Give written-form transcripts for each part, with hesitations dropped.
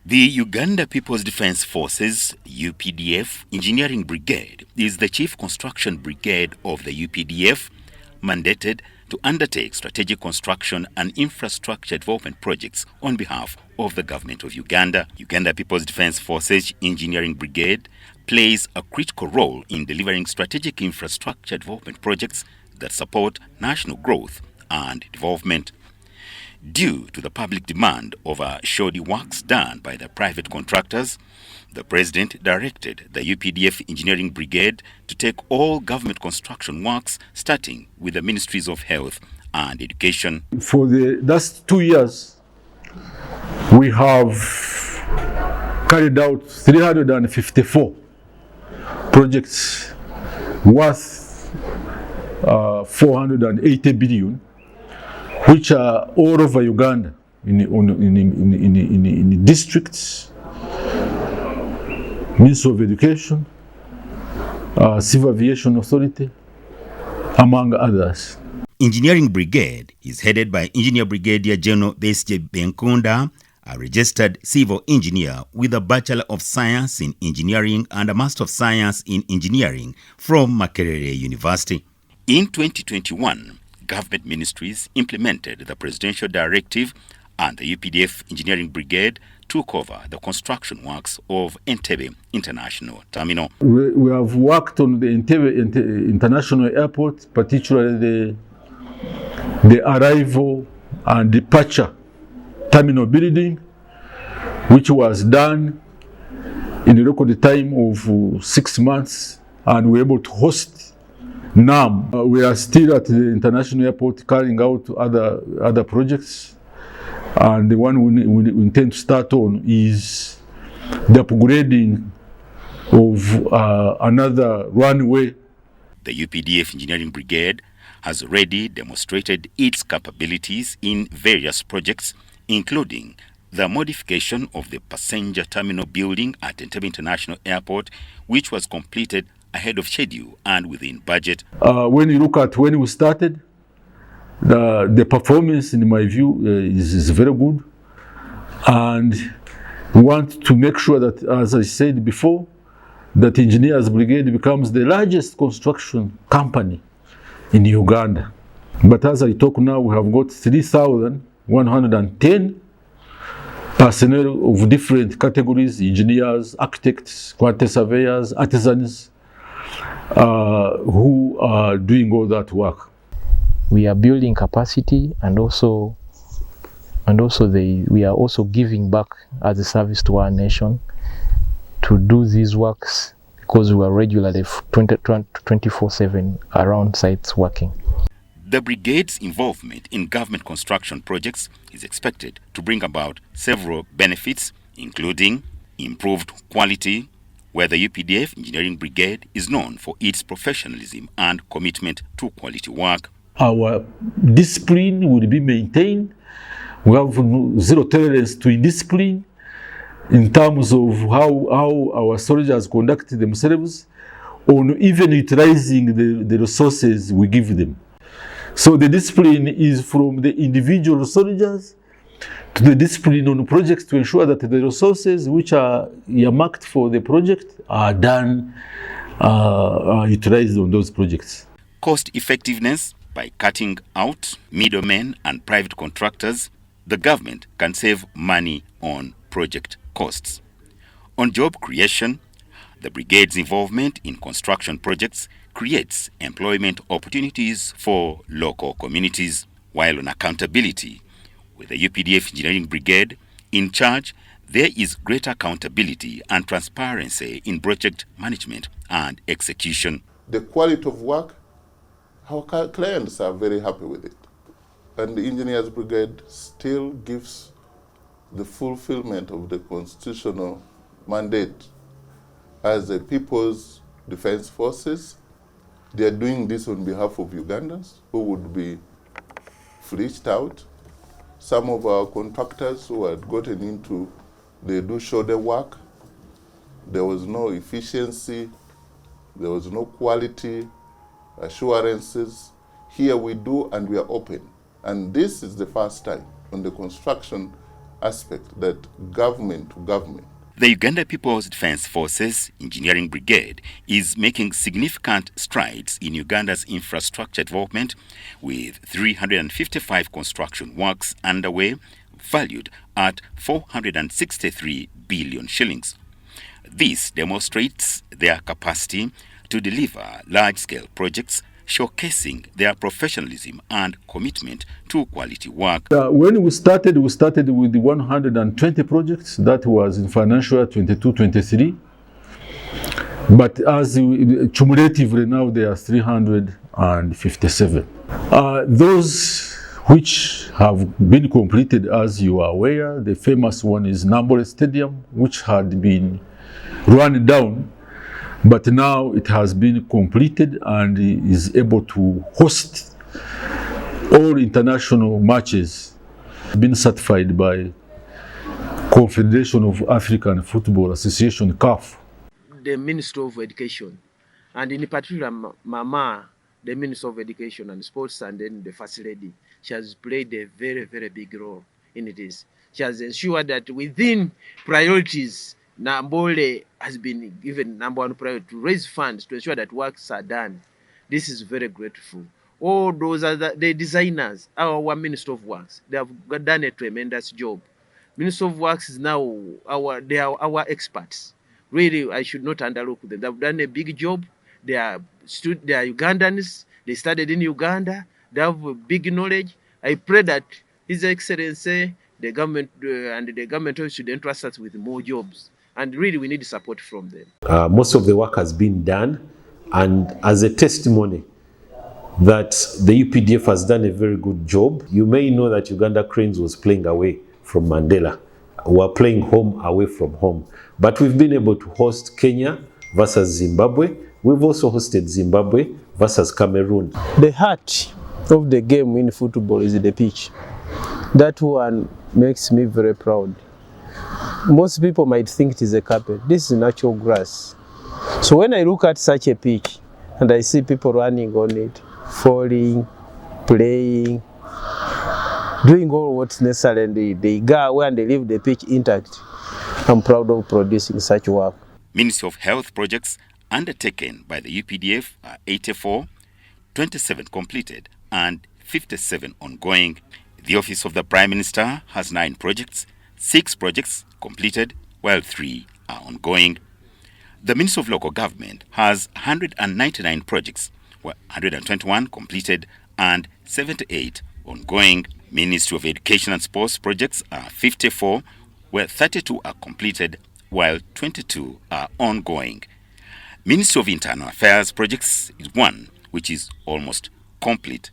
The Uganda People's Defence Forces UPDF Engineering Brigade is the chief construction brigade of the UPDF, mandated to undertake strategic construction and infrastructure development projects on behalf of the government of Uganda. Uganda People's Defence Forces Engineering Brigade plays a critical role in delivering strategic infrastructure development projects that support national growth and development. Due to the public demand over shoddy works done by the private contractors, the President directed the UPDF Engineering Brigade to take all government construction works, starting with the Ministries of Health and Education. For the last 2 years, we have carried out 354 projects worth 480 billion, which are all over Uganda, in districts, Ministry of Education, Civil Aviation Authority, among others. Engineering Brigade is headed by Engineer Brigadier General Besje Benkunda, a registered civil engineer with a Bachelor of Science in Engineering and a Master of Science in Engineering from Makerere University. In 2021, government ministries implemented the presidential directive, and the UPDF Engineering Brigade took over the construction works of Entebbe International Terminal. We have worked on the Entebbe International Airport, particularly the arrival and departure terminal building, which was done in a record time of 6 months, and we were able to host. Now, we are still at the international airport carrying out other projects, and the one we intend to start on is the upgrading of another runway. The UPDF Engineering Brigade has already demonstrated its capabilities in various projects, including the modification of the passenger terminal building at Entebbe International Airport, which was completed ahead of schedule and within budget. When you look at when we started, the performance, in my view, is very good. And we want to make sure that, as I said before, that Engineers Brigade becomes the largest construction company in Uganda. But as I talk now, we have got 3,110 personnel of different categories: engineers, architects, quantity surveyors, artisans, who are doing all that work. We are building capacity, and we are also giving back as a service to our nation to do these works, because we are regularly 24/7 around sites working. The brigade's involvement in government construction projects is expected to bring about several benefits, including improved quality, where the UPDF Engineering Brigade is known for its professionalism and commitment to quality work. Our discipline will be maintained. We have zero tolerance to indiscipline in terms of how our soldiers conduct themselves, on even utilizing the resources we give them. So the discipline is from the individual soldiers to the discipline on projects, to ensure that the resources which are earmarked for the project are done, utilized on those projects. Cost effectiveness. By cutting out middlemen and private contractors, the government can save money on project costs. On job creation, the brigade's involvement in construction projects creates employment opportunities for local communities, while on accountability, with the UPDF Engineering Brigade in charge, there is greater accountability and transparency in project management and execution. The quality of work, our clients are very happy with it. And the Engineers Brigade still gives the fulfillment of the constitutional mandate as the People's Defence Forces. They are doing this on behalf of Ugandans who would be fleeched out. Some of our contractors who had gotten into, they do shoulder work. There was no efficiency, there was no quality assurances. Here we do, and we are open. And this is the first time on the construction aspect, that government to government. The Uganda People's Defense Forces Engineering Brigade is making significant strides in Uganda's infrastructure development, with 355 construction works underway, valued at 463 billion shillings. This demonstrates their capacity to deliver large-scale projects, showcasing their professionalism and commitment to quality work. When we started with 120 projects. That was in financial year 22-23. But cumulatively now there are 357. Those which have been completed, as you are aware, the famous one is Mandela Stadium, which had been run down, but now it has been completed and is able to host all international matches, been certified by Confederation of African Football Association, CAF. The Minister of Education, and in particular Mama, the Minister of Education and Sports, and then the First Lady, she has played a very, very big role in this. She has ensured that within priorities, Nambole has been given number one priority to raise funds to ensure that works are done. This is very grateful. All those are the designers, our Minister of Works, they have done a tremendous job. Minister of Works is now they are our experts. Really, I should not underlook them. They've done a big job. They are Ugandans. They studied in Uganda. They have big knowledge. I pray that His Excellency, the government and the government should entrust us with more jobs. And really, we need support from them. Most of the work has been done, and as a testimony that the UPDF has done a very good job, you may know that Uganda Cranes was playing away from Mandela. We're playing home away from home. But we've been able to host Kenya versus Zimbabwe. We've also hosted Zimbabwe versus Cameroon. The heart of the game in football is the pitch. That one makes me very proud. Most people might think it is a carpet. This is natural grass. So when I look at such a pitch and I see people running on it, falling, playing, doing all what's necessary, and they go away and they leave the pitch intact, I'm proud of producing such work. Ministry of Health projects undertaken by the UPDF are 84, 27 completed and 57 ongoing. The Office of the Prime Minister has 9 projects, 6 projects completed, while 3 are ongoing. The Ministry of Local Government has 199 projects, where 121 completed and 78 ongoing. Ministry of Education and Sports projects are 54, where 32 are completed, while 22 are ongoing. Ministry of Internal Affairs projects is 1, which is almost complete.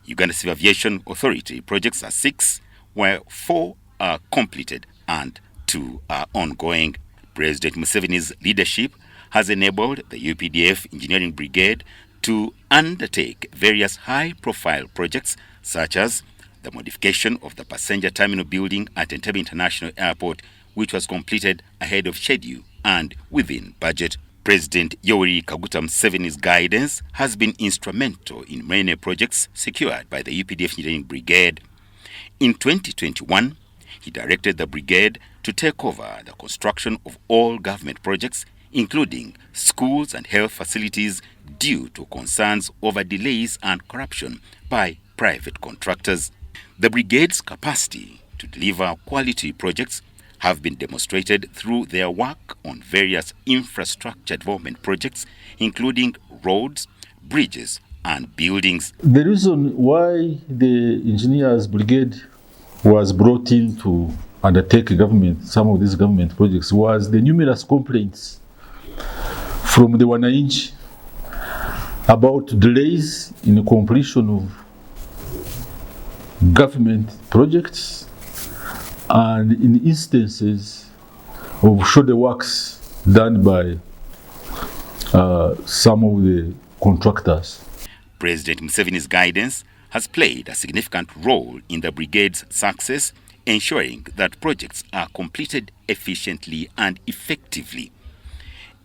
Uganda Civil Aviation Authority projects are 6, where 4 are completed and 2 are ongoing. President Museveni's leadership has enabled the UPDF Engineering Brigade to undertake various high-profile projects, such as the modification of the passenger terminal building at Entebbe International Airport, which was completed ahead of schedule and within budget. President Yoweri Kaguta Museveni's guidance has been instrumental in many projects secured by the UPDF Engineering Brigade. In 2021, he directed the brigade to take over the construction of all government projects, including schools and health facilities, due to concerns over delays and corruption by private contractors. The brigade's capacity to deliver quality projects have been demonstrated through their work on various infrastructure development projects, including roads, bridges, and buildings. The reason why the Engineers Brigade was brought in to undertake some of these government projects was the numerous complaints from the wananchi about delays in the completion of government projects and in instances of shoulder works done by some of the contractors. President Museveni's guidance has played a significant role in the brigade's success, ensuring that projects are completed efficiently and effectively.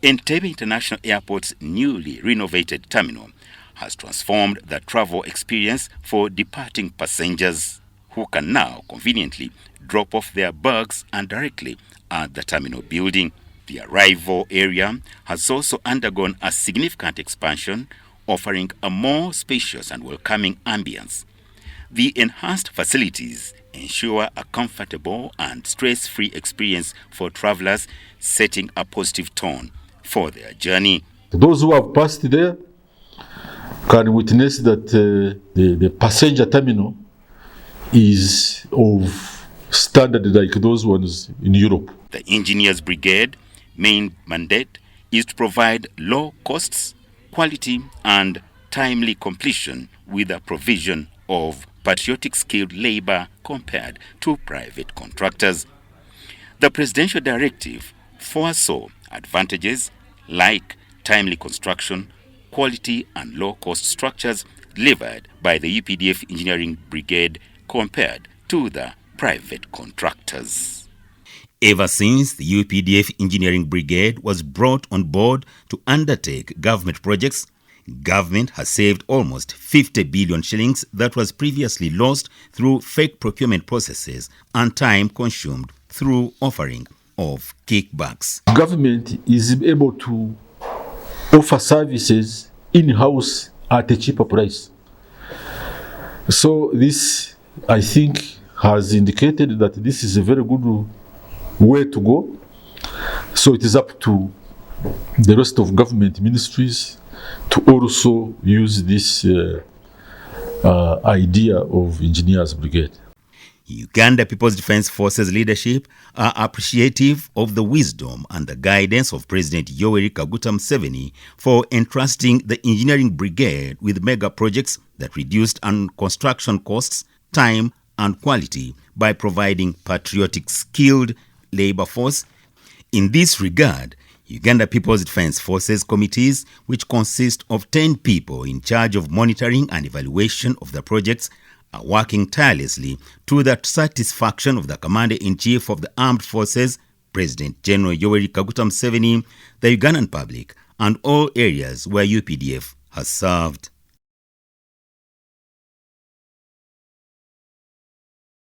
Entebbe International Airport's newly renovated terminal has transformed the travel experience for departing passengers who can now conveniently drop off their bags and directly at the terminal building. The arrival area has also undergone a significant expansion, offering a more spacious and welcoming ambience. The enhanced facilities ensure a comfortable and stress-free experience for travelers, setting a positive tone for their journey. Those who have passed there can witness that the passenger terminal is of standard like those ones in Europe. The Engineers Brigade main mandate is to provide low costs, quality and timely completion with the provision of patriotic skilled labor compared to private contractors. The presidential directive foresaw advantages like timely construction, quality and low-cost structures delivered by the UPDF Engineering Brigade compared to the private contractors. Ever since the UPDF Engineering Brigade was brought on board to undertake government projects, government has saved almost 50 billion shillings that was previously lost through fake procurement processes and time consumed through offering of kickbacks. Government is able to offer services in-house at a cheaper price. So this, I think, has indicated that this is a very good way to go. So it is up to the rest of government ministries to also use this idea of Engineers Brigade. Uganda People's Defense Forces leadership are appreciative of the wisdom and the guidance of President Yoweri Kaguta Museveni for entrusting the Engineering Brigade with mega projects that reduced construction costs, time and quality by providing patriotic skilled labor force. In this regard, Uganda People's Defense Forces committees, which consist of 10 people in charge of monitoring and evaluation of the projects, are working tirelessly to the satisfaction of the Commander-in-Chief of the Armed Forces, President General Yoweri Kaguta Museveni, the Ugandan public, and all areas where UPDF has served.